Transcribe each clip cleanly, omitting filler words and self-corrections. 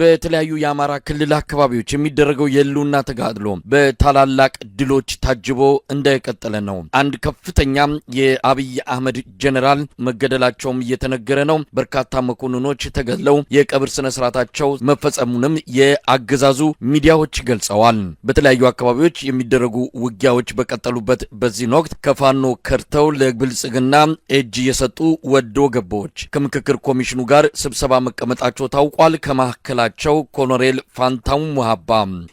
በተለያዩ የአማራ ክልል አካባቢዎች የሚደረገው የህልውና ተጋድሎ በታላላቅ ድሎች ታጅቦ እንደቀጠለ ነው። አንድ ከፍተኛ የአብይ አህመድ ጀነራል መገደላቸውም እየተነገረ ነው። በርካታ መኮንኖች ተገድለው የቀብር ስነ ስርዓታቸው መፈጸሙንም የአገዛዙ ሚዲያዎች ገልጸዋል። በተለያዩ አካባቢዎች የሚደረጉ ውጊያዎች በቀጠሉበት በዚህ ወቅት ከፋኖ ከርተው ለብልጽግና እጅ የሰጡ ወዶ ገቦች ከምክክር ኮሚሽኑ ጋር ስብሰባ መቀመጣቸው ታውቋል። ከማከላቸው ኮሎኔል ፋንታው ሙሃባ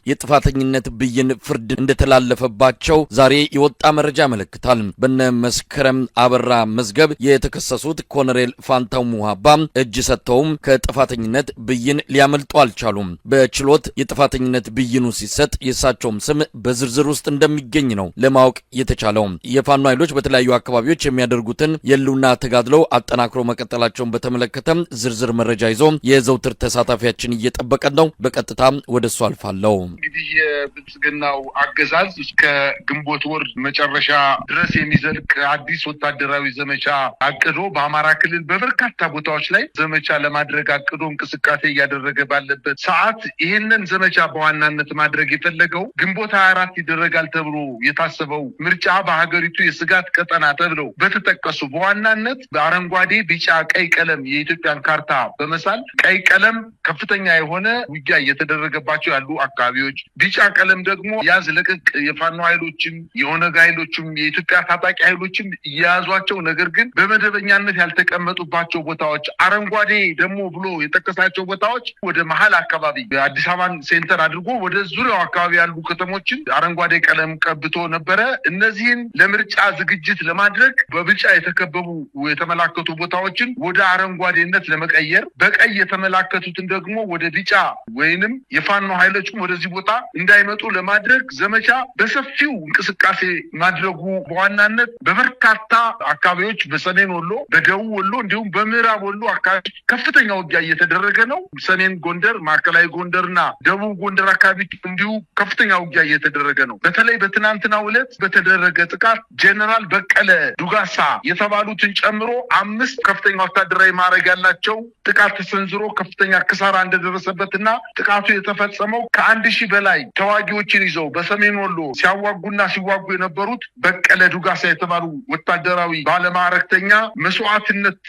የጥፋተኝነት ብይን ፍርድ እንደተላለፈባቸው ዛሬ የወጣ መረጃ ያመለክታል። በነ መስከረም አበራ መዝገብ የተከሰሱት ኮሎኔል ፋንታው ሙሃባ እጅ ሰጥተውም ከጥፋተኝነት ብይን ሊያመልጡ አልቻሉም። በችሎት የጥፋተኝነት ብይኑ ሲሰጥ የእሳቸውም ስም በዝርዝር ውስጥ እንደሚገኝ ነው ለማወቅ የተቻለው። የፋኖ ኃይሎች በተለያዩ አካባቢዎች የሚያደርጉትን የህልውና ተጋድሎ አጠናክሮ መቀጠላቸውን በተመለከተ ዝርዝር መረጃ ይዞ የዘውትር ተሳታፊያችን እየጠበቀን ነው። በቀጥታ ወደሱ አልፋለሁ። እንግዲህ የብልጽግናው አገዛዝ እስከ ግንቦት ወር መጨረሻ ድረስ የሚዘልቅ አዲስ ወታደራዊ ዘመቻ አቅዶ በአማራ ክልል በበርካታ ቦታዎች ላይ ዘመቻ ለማድረግ አቅዶ እንቅስቃሴ እያደረገ ባለበት ሰዓት ይህንን ዘመቻ በዋናነት ማድረግ የፈለገው ግንቦት 24 ይደረጋል ተብሎ የታሰበው ምርጫ በሀገሪቱ የስጋት ቀጠና ተብለው በተጠቀሱ በዋናነት በአረንጓዴ፣ ቢጫ፣ ቀይ ቀለም የኢትዮጵያን ካርታ በመሳል ቀይ ቀለም ከፍተኛ የሆነ ውጊያ እየተደረገባቸው ያሉ አካባቢዎች፣ ቢጫ ቀለም ደግሞ ያዝ ለቀቅ የፋኖ ኃይሎችም የኦነግ ኃይሎችም የኢትዮጵያ ታጣቂ ኃይሎችም እየያዟቸው ነገር ግን በመደበኛነት ያልተቀመጡባቸው ቦታዎች፣ አረንጓዴ ደግሞ ብሎ የጠቀሳቸው ቦታዎች ወደ መሀል አካባቢ አዲስ አበባን ሴንተር አድርጎ ወደ ዙሪያው አካባቢ ያሉ ከተሞችን አረንጓዴ ቀለም ቀብቶ ነበረ። እነዚህን ለምርጫ ዝግጅት ለማድረግ በቢጫ የተከበቡ የተመላከቱ ቦታዎችን ወደ አረንጓዴነት ለመቀየር፣ በቀይ የተመላከቱትን ደግሞ ወደ ቢጫ ወይንም የፋኖ ኃይሎችም ወደዚህ ቦታ እንዳይመጡ ለማድረግ ዘመቻ በሰፊው እንቅስቃሴ ማድረጉ በዋናነት በበርካታ አካባቢዎች በሰሜን ወሎ፣ በደቡብ ወሎ እንዲሁም በምዕራብ ወሎ አካባቢ ከፍተኛ ውጊያ እየተደረገ ነው። ሰሜን ጎንደር፣ ማዕከላዊ ጎንደርና ደቡብ ጎንደር አካባቢ እንዲሁ ከፍተኛ ውጊያ እየተደረገ ነው። በተለይ በትናንትናው ዕለት በተደረገ ጥቃት ጀነራል በቀለ ዱጋሳ የተባሉትን ጨምሮ 5 ከፍተኛ ወታደራዊ ማዕረግ ያላቸው ጥቃት ተሰንዝሮ ከፍተኛ ክሳራ እንደደረሰበትና ጥቃቱ የተፈጸመው ከ1000 በላይ ተዋጊዎችን ይዘው በሰሜን ወሎ ሲያዋጉና ሲዋጉ የነበሩት በቀለ ዱጋሳ የተባሉ ወታደራዊ ባለማዕረግተኛ መስዋዕትነት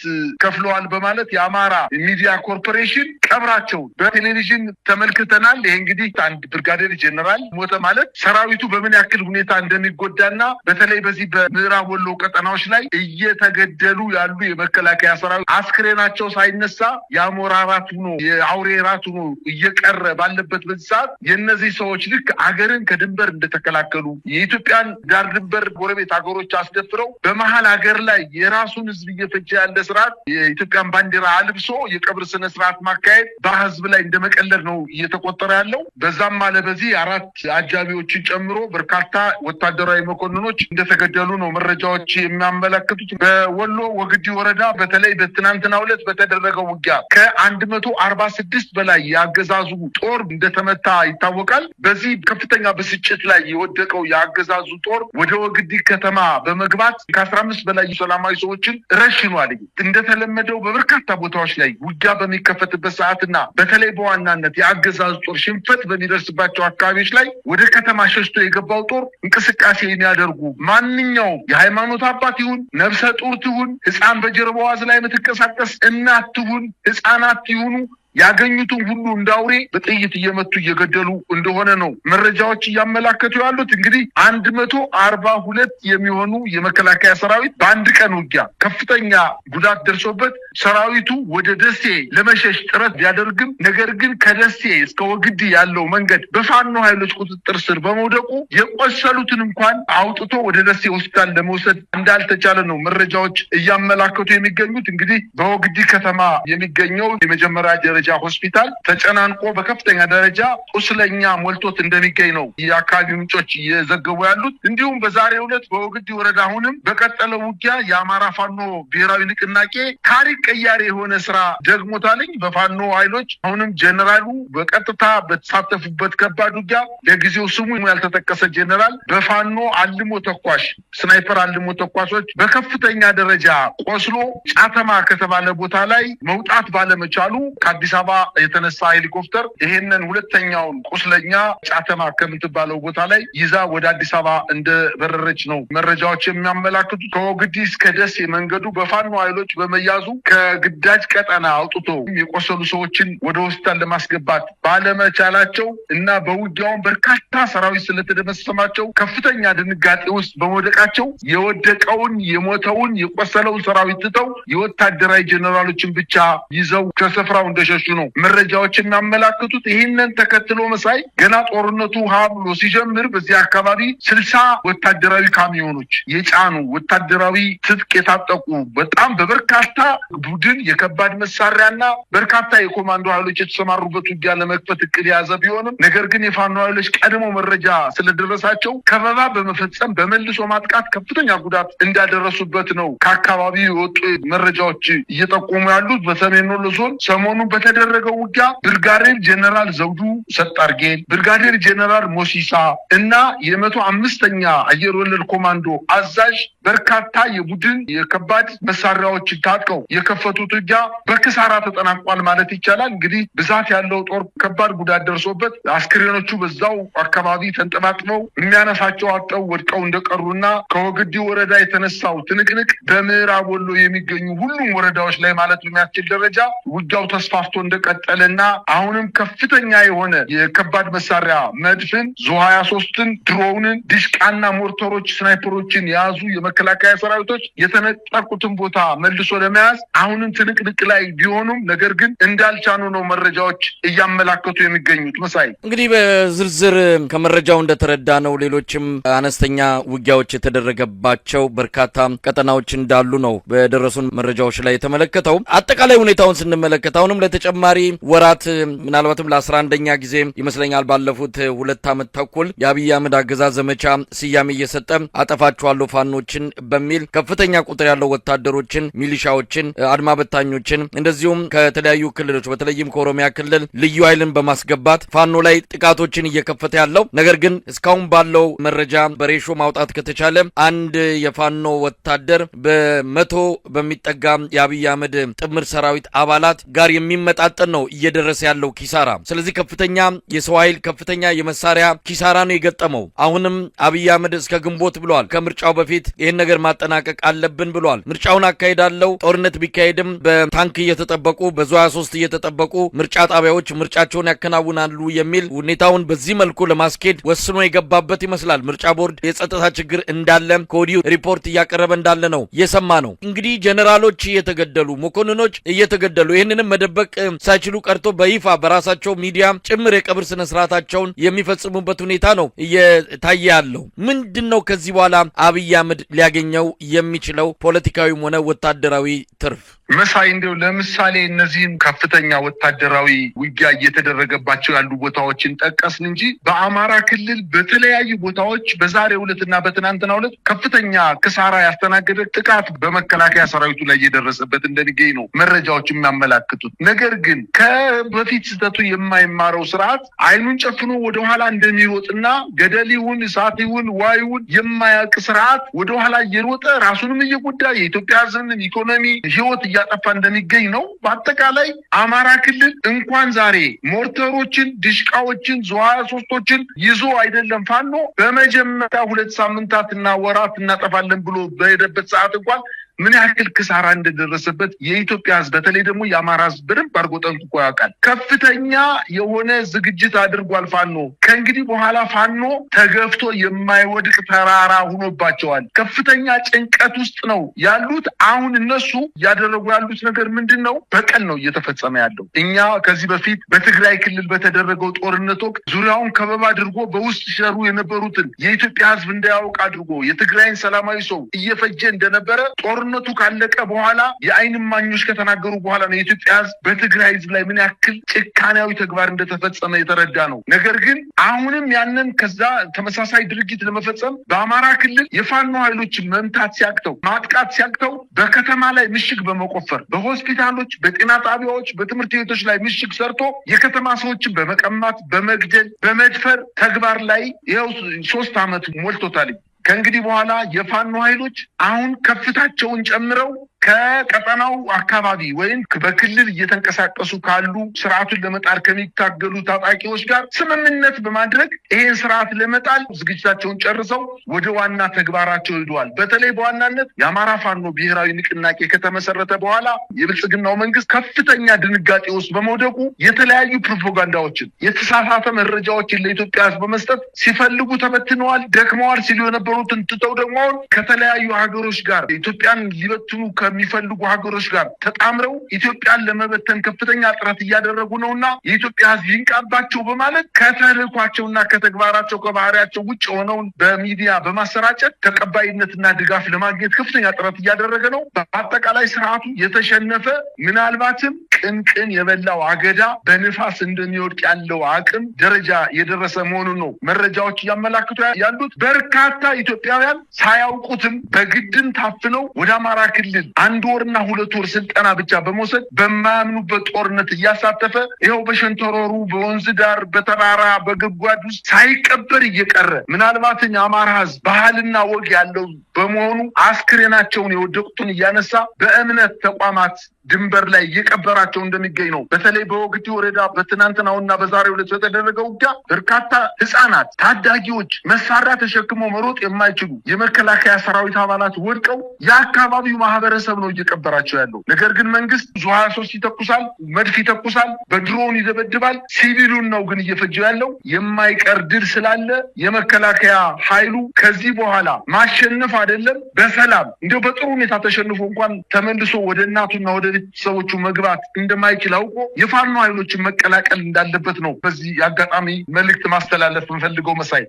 ከፍለዋል በማለት የአማራ ሚዲያ ኮርፖሬሽን ቀብራቸው በቴሌቪዥን ተመልክተናል። ይሄ እንግዲህ አንድ ብርጋዴር ጀነራል ሞተ ማለት ሰራዊቱ በምን ያክል ሁኔታ እንደሚጎዳና በተለይ በዚህ በምዕራብ ወሎ ቀጠናዎች ላይ እየተገደሉ ያሉ የመከላከያ ሰራዊት አስክሬናቸው ሳይነሳ የአሞራ ራት ሆኖ የአውሬ ራት ሆኖ እየቀረ ባለበት በዚህ ሰዓት የእነዚህ ሰዎች ልክ አገርን ከድንበር እንደተከላከሉ የኢትዮጵያን ዳር ድንበር ጎረቤት ሀገሮች አስደፍረው በመሀል ሀገር ላይ የራሱን ህዝብ እየፈጀ ያለ ስርዓት የኢትዮጵያን ባንዲራ አልብሶ የቀብር ስነ ስርዓት ማካሄድ በህዝብ ላይ እንደመቀለድ ነው እየተቆጠረ ያለው። በዛም አለ በዚህ 4 አጃቢዎችን ጨምሮ በርካታ ወታደራዊ መኮንኖች እንደተገደሉ ነው መረጃዎች የሚያመለክቱት። በወሎ ወግዲ ወረዳ በተለይ በትናንትናው ዕለት በተደረገው ውጊያ ከ146 በላይ የአገዛዙ ጦር እንደተመታ ይታወቃል። በዚህ ከፍተኛ ብስጭት ላይ የወደቀው የአገዛዙ ጦር ወደ ወግዲ ከተማ በመግባት ከ15 በላይ ሰላማዊ ሰዎችን ረሽኗል። እንደተለመደው በበርካታ ቦታዎች ላይ ውጊያ በሚከፈትበት ሰዓትና በተለይ በዋናነት የአገዛዙ ጦር ሽንፈት በሚደርስባቸው አካባቢዎች ላይ ወደ ከተማ ሸሽቶ የገባው ጦር እንቅስቃሴ የሚያደርጉ ማንኛውም የሃይማኖት አባት ይሁን ነፍሰ ጡር ትሁን ህፃን በጀርባዋ ላይ የምትንቀሳቀስ እናት ትሁን ህፃናት ይሁኑ ያገኙትን ሁሉ እንዳውሬ በጥይት እየመቱ እየገደሉ እንደሆነ ነው መረጃዎች እያመላከቱ ያሉት። እንግዲህ 142 የሚሆኑ የመከላከያ ሰራዊት በአንድ ቀን ውጊያ ከፍተኛ ጉዳት ደርሶበት ሰራዊቱ ወደ ደሴ ለመሸሽ ጥረት ቢያደርግም ነገር ግን ከደሴ እስከ ወግዲ ያለው መንገድ በፋኖ ኃይሎች ቁጥጥር ስር በመውደቁ የቆሰሉትን እንኳን አውጥቶ ወደ ደሴ ሆስፒታል ለመውሰድ እንዳልተቻለ ነው መረጃዎች እያመላከቱ የሚገኙት። እንግዲህ በወግዲ ከተማ የሚገኘው የመጀመሪያ ደረጃ ሆስፒታል ተጨናንቆ በከፍተኛ ደረጃ ቁስለኛ ሞልቶት እንደሚገኝ ነው የአካባቢ ምንጮች እየዘገቡ ያሉት። እንዲሁም በዛሬው ዕለት በወግዲ ወረዳ አሁንም በቀጠለው ውጊያ የአማራ ፋኖ ብሔራዊ ንቅናቄ ታሪክ ቀያሪ የሆነ ስራ ደግሞታልኝ። በፋኖ ኃይሎች አሁንም ጀነራሉ በቀጥታ በተሳተፉበት ከባድ ውጊያ ለጊዜው ስሙ ያልተጠቀሰ ጀነራል በፋኖ አልሞ ተኳሽ ስናይፐር አልሞ ተኳሾች በከፍተኛ ደረጃ ቆስሎ ጫተማ ከተባለ ቦታ ላይ መውጣት ባለመቻሉ ከአዲስ ከአዲስ አበባ የተነሳ ሄሊኮፕተር ይሄንን ሁለተኛውን ቁስለኛ ጫተማ ከምትባለው ቦታ ላይ ይዛ ወደ አዲስ አበባ እንደበረረች ነው መረጃዎች የሚያመላክቱት። ከወግዲ እስከ ደሴ መንገዱ በፋኖ ኃይሎች በመያዙ ከግዳጅ ቀጠና አውጥቶ የቆሰሉ ሰዎችን ወደ ሆስፒታል ለማስገባት ባለመቻላቸው እና በውጊያውን በርካታ ሰራዊት ስለተደመሰማቸው ከፍተኛ ድንጋጤ ውስጥ በመውደቃቸው የወደቀውን የሞተውን የቆሰለውን ሰራዊት ትተው የወታደራዊ ጀነራሎችን ብቻ ይዘው ከስፍራው እንደሸሹ ነው መረጃዎች የሚያመላክቱት። ይህንን ተከትሎ መሳይ ገና ጦርነቱ ብሎ ሲጀምር በዚህ አካባቢ 60 ወታደራዊ ካሚዮኖች የጫኑ ወታደራዊ ትጥቅ የታጠቁ በጣም በበርካታ ቡድን የከባድ መሳሪያና በርካታ የኮማንዶ ኃይሎች የተሰማሩበት ውጊያ ለመክፈት እቅድ የያዘ ቢሆንም ነገር ግን የፋኖ ኃይሎች ቀድሞ መረጃ ስለደረሳቸው ከበባ በመፈጸም በመልሶ ማጥቃት ከፍተኛ ጉዳት እንዳደረሱበት ነው ከአካባቢው የወጡ መረጃዎች እየጠቆሙ ያሉት። በሰሜን ወሎ ዞን ሰሞኑን በተደረገው ውጊያ ብርጋዴር ጀነራል ዘውዱ ሰጣርጌን፣ ብርጋዴር ጀነራል ሞሲሳ እና የ105ኛ አየር ወለድ ኮማንዶ አዛዥ በርካታ የቡድን የከባድ መሳሪያዎች ታጥቀው የከፈቱት ውጊያ በክሳራ ተጠናቋል ማለት ይቻላል። እንግዲህ ብዛት ያለው ጦር ከባድ ጉዳት ደርሶበት አስክሬኖቹ በዛው አካባቢ ተንጠባጥበው የሚያነሳቸው አጠው ወድቀው እንደቀሩና ከወግዲ ወረዳ የተነሳው ትንቅንቅ በምዕራብ ወሎ የሚገኙ ሁሉም ወረዳዎች ላይ ማለት በሚያስችል ደረጃ ውጊያው ተስፋፍቶ እንደቀጠለና አሁንም ከፍተኛ የሆነ የከባድ መሳሪያ መድፍን ዙ23ን ድሮንን ዲሽቃና ሞርተሮች ስናይፐሮችን የያዙ የመከላከያ ሰራዊቶች የተነጠቁትን ቦታ መልሶ ለመያዝ አሁንም ትንቅንቅ ላይ ቢሆኑም ነገር ግን እንዳልቻኑ ነው መረጃዎች እያመላከቱ የሚገኙት። መሳይ እንግዲህ በዝርዝር ከመረጃው እንደተረዳ ነው ሌሎችም አነስተኛ ውጊያዎች የተደረገባቸው በርካታ ቀጠናዎች እንዳሉ ነው በደረሱን መረጃዎች ላይ የተመለከተው። አጠቃላይ ሁኔታውን ስንመለከት አሁንም ለተጨማሪ ወራት ምናልባትም ለ11ኛ ጊዜ ይመስለኛል ባለፉት 2 ዓመት ተኩል የአብይ አህመድ አገዛዝ ዘመቻ ስያሜ እየሰጠ አጠፋቸዋለሁ ፋኖችን በሚል ከፍተኛ ቁጥር ያለው ወታደሮችን፣ ሚሊሻዎችን፣ አድማ በታኞችን እንደዚሁም ከተለያዩ ክልሎች በተለይም ከኦሮሚያ ክልል ልዩ ኃይልን በማስገባት ፋኖ ላይ ጥቃቶችን እየከፈተ ያለው ነገር ግን እስካሁን ባለው መረጃ በሬሾ ማውጣት ከተቻለ አንድ የፋኖ ወታደር በመቶ በሚጠጋ የአብይ አህመድ ጥምር ሰራዊት አባላት ጋር የሚመጣጠን ነው እየደረሰ ያለው ኪሳራ። ስለዚህ ከፍተኛ የሰው ኃይል ከፍተኛ የመሳሪያ ኪሳራ ነው የገጠመው። አሁንም አብይ አህመድ እስከ ግንቦት ብለዋል ከምርጫው በፊት ይህን ነገር ማጠናቀቅ አለብን ብለዋል። ምርጫውን አካሄዳለው ጦርነት ቢካሄድም በታንክ እየተጠበቁ በዙ23 እየተጠበቁ ምርጫ ጣቢያዎች ምርጫቸውን ያከናውናሉ የሚል ሁኔታውን በዚህ መልኩ ለማስኬድ ወስኖ የገባበት ይመስላል። ምርጫ ቦርድ የጸጥታ ችግር እንዳለ ከወዲሁ ሪፖርት እያቀረበ እንዳለ ነው የሰማ ነው። እንግዲህ ጀነራሎች እየተገደሉ መኮንኖች እየተገደሉ ይህንንም መደበቅ ሳይችሉ ቀርቶ በይፋ በራሳቸው ሚዲያ ጭምር የቀብር ስነ ስርዓታቸውን የሚፈጽሙበት ሁኔታ ነው እየታየ ያለው። ምንድነው ከዚህ በኋላ አብይ አህመድ ሊያገኘው የሚችለው ፖለቲካዊም ሆነ ወታደራዊ ትርፍ? መሳይ እንደው ለምሳሌ እነዚህን ከፍተኛ ወታደራዊ ውጊያ እየተደረገባቸው ያሉ ቦታዎችን ጠቀስን እንጂ በአማራ ክልል በተለያዩ ቦታዎች በዛሬው ዕለትና በትናንትናው ዕለት ከፍተኛ ክሳራ ያስተናገደ ጥቃት በመከላከያ ሰራዊቱ ላይ እየደረሰበት እንደሚገኝ ነው መረጃዎች የሚያመላክቱት። ነገር ግን ከበፊት ስህተቱ የማይማረው ስርዓት አይኑን ጨፍኖ ወደኋላ እንደሚሮጥና ገደል ይሁን እሳት ይሁን ዋይውን የማያውቅ ስርዓት ወደኋላ እየሮጠ ራሱንም እየጎዳ የኢትዮጵያ ሕዝብንም ኢኮኖሚ ህይወት እያጠፋ እንደሚገኝ ነው። በአጠቃላይ አማራ ክልል እንኳን ዛሬ ሞርተሮችን፣ ዲሽቃዎችን፣ ዙ23ቶችን ይዞ አይደለም ፋኖ በመጀመሪያ 2 ሳምንታትና ወራት እናጠፋለን ብሎ በሄደበት ሰዓት እንኳን ምን ያክል ክሳራ እንደደረሰበት የኢትዮጵያ ሕዝብ በተለይ ደግሞ የአማራ ሕዝብ በደንብ አድርጎ ጠንቅቆ ያውቃል። ከፍተኛ የሆነ ዝግጅት አድርጓል ፋኖ። ከእንግዲህ በኋላ ፋኖ ተገፍቶ የማይወድቅ ተራራ ሆኖባቸዋል። ከፍተኛ ጭንቀት ውስጥ ነው ያሉት። አሁን እነሱ እያደረጉ ያሉት ነገር ምንድን ነው? በቀል ነው እየተፈጸመ ያለው። እኛ ከዚህ በፊት በትግራይ ክልል በተደረገው ጦርነት ወቅት ዙሪያውን ከበባ አድርጎ በውስጥ ሲሰሩ የነበሩትን የኢትዮጵያ ሕዝብ እንዳያውቅ አድርጎ የትግራይን ሰላማዊ ሰው እየፈጀ እንደነበረ ጦርነቱ ካለቀ በኋላ የዓይን እማኞች ከተናገሩ በኋላ ነው የኢትዮጵያ ሕዝብ በትግራይ ሕዝብ ላይ ምን ያክል ጭካኔያዊ ተግባር እንደተፈጸመ የተረዳ ነው። ነገር ግን አሁንም ያንን ከዛ ተመሳሳይ ድርጊት ለመፈጸም በአማራ ክልል የፋኖ ኃይሎችን መምታት ሲያቅተው ማጥቃት ሲያቅተው በከተማ ላይ ምሽግ በመቆፈር በሆስፒታሎች፣ በጤና ጣቢያዎች፣ በትምህርት ቤቶች ላይ ምሽግ ሰርቶ የከተማ ሰዎችን በመቀማት በመግደል በመድፈር ተግባር ላይ ይኸው 3 ዓመት ሞልቶታል። ከእንግዲህ በኋላ የፋኖ ኃይሎች አሁን ከፍታቸውን ጨምረው ከቀጠናው አካባቢ ወይም በክልል እየተንቀሳቀሱ ካሉ ስርዓቱን ለመጣል ከሚታገሉ ታጣቂዎች ጋር ስምምነት በማድረግ ይሄን ስርዓት ለመጣል ዝግጅታቸውን ጨርሰው ወደ ዋና ተግባራቸው ሄደዋል። በተለይ በዋናነት የአማራ ፋኖ ብሔራዊ ንቅናቄ ከተመሰረተ በኋላ የብልጽግናው መንግስት ከፍተኛ ድንጋጤ ውስጥ በመውደቁ የተለያዩ ፕሮፓጋንዳዎችን፣ የተሳሳተ መረጃዎችን ለኢትዮጵያ ሕዝብ በመስጠት ሲፈልጉ ተበትነዋል፣ ደክመዋል ሲሉ የነበሩትን ትተው ደግሞ ከተለያዩ ሀገሮች ጋር ኢትዮጵያን ሊበትኑ ከሚፈልጉ ሀገሮች ጋር ተጣምረው ኢትዮጵያን ለመበተን ከፍተኛ ጥረት እያደረጉ ነውና የኢትዮጵያ ሕዝብ ይንቃባቸው በማለት ከተልዕኳቸውና ከተግባራቸው ከባህሪያቸው ውጭ ሆነውን በሚዲያ በማሰራጨት ተቀባይነትና ድጋፍ ለማግኘት ከፍተኛ ጥረት እያደረገ ነው። በአጠቃላይ ስርዓቱ የተሸነፈ ምናልባትም ቅንቅን የበላው አገዳ በንፋስ እንደሚወድቅ ያለው አቅም ደረጃ የደረሰ መሆኑን ነው መረጃዎች እያመላክቱ ያሉት። በርካታ ኢትዮጵያውያን ሳያውቁትም በግድም ታፍነው ወደ አማራ ክልል 1 ወርና 2 ወር ስልጠና ብቻ በመውሰድ በማያምኑበት ጦርነት እያሳተፈ ይኸው በሸንተረሩ በወንዝ ዳር በተራራ በጉድጓድ ውስጥ ሳይቀበር እየቀረ ምናልባትም የአማራ ህዝብ ባህልና ወግ ያለው በመሆኑ አስክሬናቸውን የወደቁትን እያነሳ በእምነት ተቋማት ድንበር ላይ እየቀበራቸው እንደሚገኝ ነው። በተለይ በወግዲ ወረዳ በትናንትናውና በዛሬው ዕለት በተደረገው ውጊያ በርካታ ህፃናት፣ ታዳጊዎች መሳሪያ ተሸክመው መሮጥ የማይችሉ የመከላከያ ሰራዊት አባላት ወድቀው የአካባቢው ማህበረሰብ ነው እየቀበራቸው ያለው። ነገር ግን መንግስት ዙ 23 ይተኩሳል፣ መድፍ ይተኩሳል፣ በድሮን ይደበድባል። ሲቪሉን ነው ግን እየፈጀው ያለው። የማይቀር ድል ስላለ የመከላከያ ኃይሉ ከዚህ በኋላ ማሸነፍ አይደለም በሰላም እንደው በጥሩ ሁኔታ ተሸንፎ እንኳን ተመልሶ ወደ እናቱና ወደ ቤተሰቦቹ መግባት እንደማይችል አውቆ የፋኖ ኃይሎችን መቀላቀል እንዳለበት ነው በዚህ አጋጣሚ መልእክት ማስተላለፍ እንፈልገው መሳይ።